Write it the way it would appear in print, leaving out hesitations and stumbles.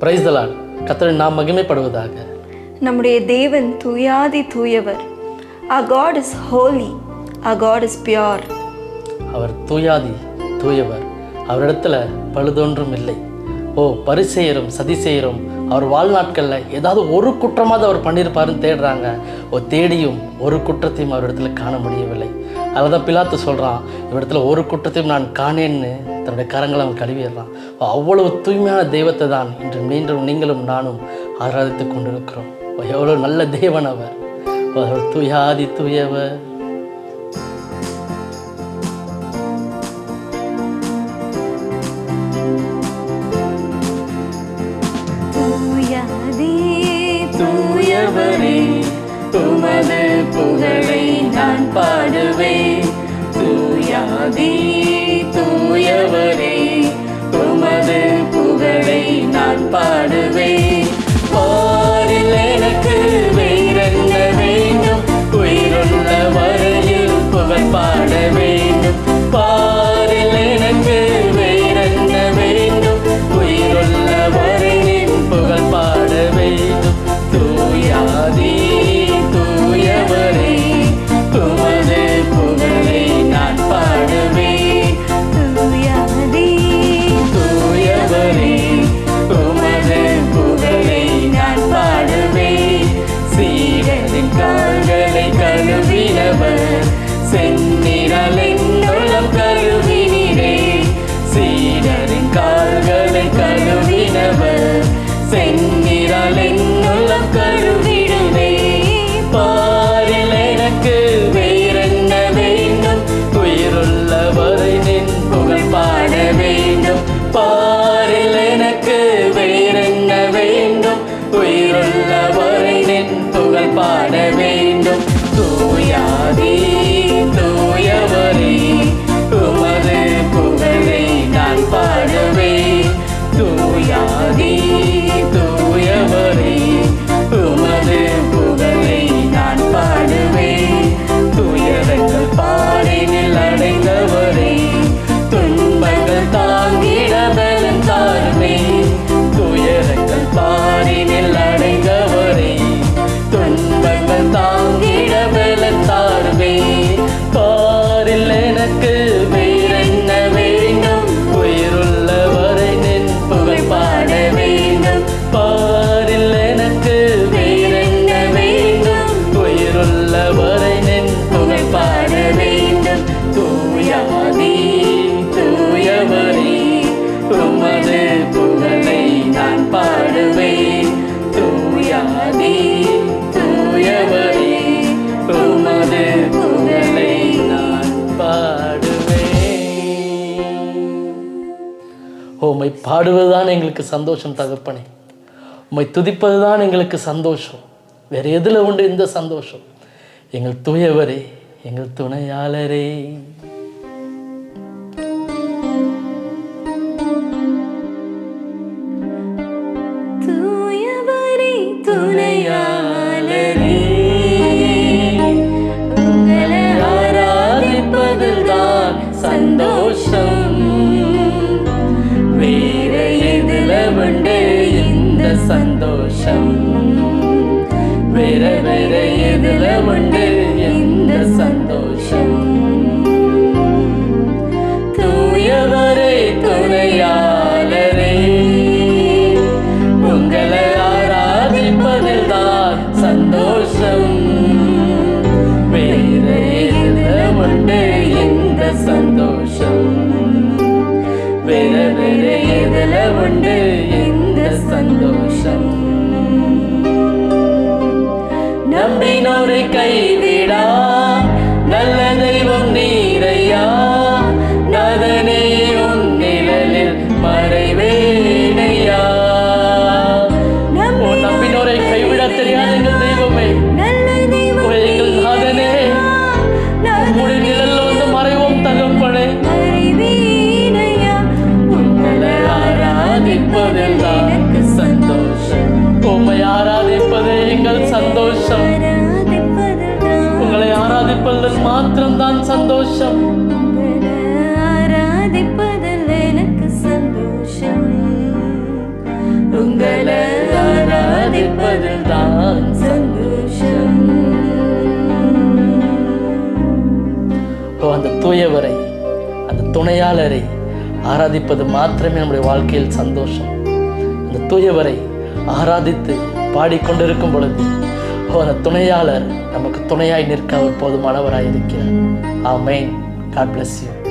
Praise the Lord. கர்த்தரின் நாமம் மகிமைப்படுவதாக. நம்முடைய தேவன் தூயாதி தூயவர். Our God is holy. Our God is pure. அவர் தூயாதி தூயவர். அவரிடத்துல பழுதொன்றும் இல்லை. பரிசேயரும் சதிசேயரும் அவர் வாழ்நாட்களில் ஏதாவது ஒரு குற்றமாவது அவர் பண்ணியிருப்பாருன்னு தேடுறாங்க. தேடியும் ஒரு குற்றத்தையும் அவரிடத்துல காண முடியவில்லை. அதில் தான் பிலாத்து சொல்கிறான், இவரிடத்துல ஒரு குற்றத்தையும் நான் காணேன்னு தன்னுடைய கரங்களை அவன் கழுவிடுறான். அவ்வளவு தூய்மையான தெய்வத்தை தான் இன்று மீண்டும் நீங்களும் நானும் ஆராதித்து கொண்டிருக்கிறோம். எவ்வளோ நல்ல தேவன் அவர். அவர் தூயாதி தூயவர். தூயவரே, உமது புகழை நான் பாடுவேன். தூயாதி தூயவரே, உமது புகழை நான் பாடுவேன். பாரில் எனக்கு வேறென்ன வேண்டும்? உயிருள்ள வரையில் புகழ் பாட வேண்டும். பாரில் எனக்கு வேறென்ன வேண்டும்? உயிருள்ள வரையில் புகழ் பாட வேண்டும். தூயாதி தூயவரே, உமது புகழை நான் பாடுவேன். தூயாதி தூயவரே, உமது புகழை நான் பாடுவேன். சீடரின் கால்களை கழுவினவர், செந்நிழல் என்னுள்ளம் கழுவினீரே. சீடரின் கால்களை கழுவினவர், செந்நிழல் என்னுள்ளம் கழுவிடுவே. பாரில் எனக்கு வேறென்ன வேண்டும்? உயிருள்ள வரை நின் புகழ் பாட வேண்டும். பாரில் எனக்கு வேறென்ன வேண்டும்? உயிருள்ள வரை நின் புகழ் பாட வேண்டும். தூயாதி தூயவரே, உமது புகழை நான் பாடுவேன். தூயாதி தூயவரே, உமது புகழை நான் பாடுவேன். துயரங்கள் பாரினில் அடைந்தவரே, துன்பங்கள் தாங்கிட பலன் தாருமே. துயரங்கள் பாரினில் அடைந்தவரே, துன்பங்கள் தாங்கிட பலன் தாருமே. பாரில் எனக்கு வேறென்ன வேண்டும்? உயிருள்ள வரை நின் புகழ் பாட வேண்டும். பாரில் எனக்கு வேறென்ன வேண்டும்? உயிருள்ள வரை நின் புகழ் பாட வேண்டும். தூயாதி தூயவரே, உமது புகழை நான் பாடுவேன். தூயாதி தூயவரே, உமது புகழை நான் பாடுவேன். உம்மை பாடுவதுதான் எங்களுக்கு சந்தோஷம் தகப்பனே. உம்மை துதிப்பதுதான் எங்களுக்கு சந்தோஷம். வேறு எதில் உண்டு இந்த சந்தோஷம்? எங்கள் தூயவரே, எங்கள் துணையாளரே. தூயவரே துணையாளரே, உங்களை ஆராதிப்பதில் தான் சந்தோஷம். வேற எதில் உண்டு இந்த சந்தோஷம்? வேற வேற எதில் உண்டு இந்த சந்தோஷம்? தூயவரே துணையாளரே, உங்களை ஆராதிப்பதில் தான் சந்தோஷம். வேற எதில் உண்டு இந்த சந்தோஷம்? வேற வேற எதில் உண்டு இந்த சந்தோஷம்? நம்பினோரை கைவிடா நல்ல தெய்வம் நீரையா. நாதனே உன் நிழலில் மறைவேனையா. நம்பினோரை கைவிட தெரியாத எங்கள் தெய்வமே, எங்கள் நாதனே, உங்களுடைய நிழல்ல வந்து மறைவோம் தகப்பனே. உங்களை ஆராதிப்பதில் எனக்கு சந்தோஷம். உம்மை ஆராதிப்பதே எங்கள் சந்தோஷம். உங்களை ஆராதிப்பதில் மாத்திரம்தான் சந்தோஷம். ஆராதிப்பதில் எனக்கு சந்தோஷம். உங்களை தூயவரை, அந்த துணையாளரை ஆராதிப்பது மாத்திரமே நம்முடைய வாழ்க்கையில் சந்தோஷம். அந்த தூயவரை ஆராதித்து பாடிக்கொண்டிருக்கும் பொழுது அந்த துணையாளர் நமக்கு துணையாய் நிற்க அவர் போதுமானவராய் இருக்கிறார். ஆமென். God bless you.